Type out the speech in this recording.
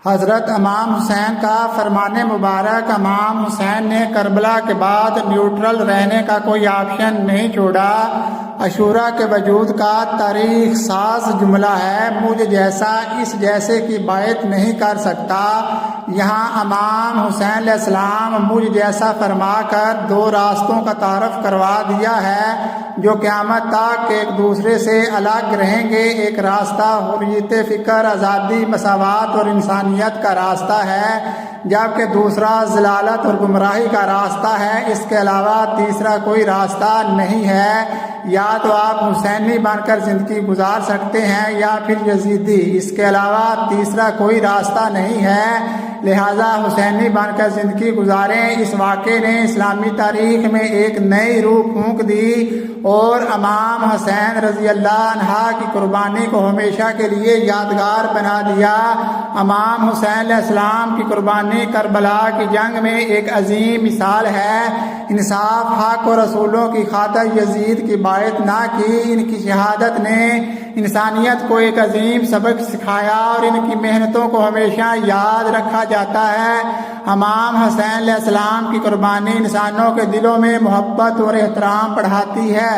حضرت امام حسین کا فرمان مبارک: امام حسین نے کربلا کے بعد نیوٹرل رہنے کا کوئی آپشن نہیں چھوڑا۔ عاشورہ کے وجود کا تاریخ ساز جملہ ہے: مجھ جیسا اس جیسے کی بات نہیں کر سکتا۔ یہاں امام حسین علیہ السلام مجھ جیسا فرما کر دو راستوں کا تعارف کروا دیا ہے جو قیامت تک ایک دوسرے سے الگ رہیں گے۔ ایک راستہ حریت فکر، آزادی، مساوات اور انسانیت کا راستہ ہے، جبکہ دوسرا ضلالت اور گمراہی کا راستہ ہے۔ اس کے علاوہ تیسرا کوئی راستہ نہیں ہے۔ یا تو آپ حسینی بن کر زندگی گزار سکتے ہیں یا پھر یزیدی، اس کے علاوہ تیسرا کوئی راستہ نہیں ہے، لہذا حسینی بن کر زندگی گزاریں۔ اس واقعے نے اسلامی تاریخ میں ایک نئی روح پھونک دی اور امام حسین رضی اللہ عنہ کی قربانی کو ہمیشہ کے لیے یادگار بنا دیا۔ امام حسین علیہ السلام کی قربانی کربلا کی جنگ میں ایک عظیم مثال ہے۔ انصاف، حق اور رسولوں کی خاطر یزید کی بیعت نہ کی۔ ان کی شہادت نے انسانیت کو ایک عظیم سبق سکھایا اور ان کی محنتوں کو ہمیشہ یاد رکھا جاتا ہے۔ امام حسین علیہ السلام کی قربانی انسانوں کے دلوں میں محبت اور احترام بڑھاتی ہے۔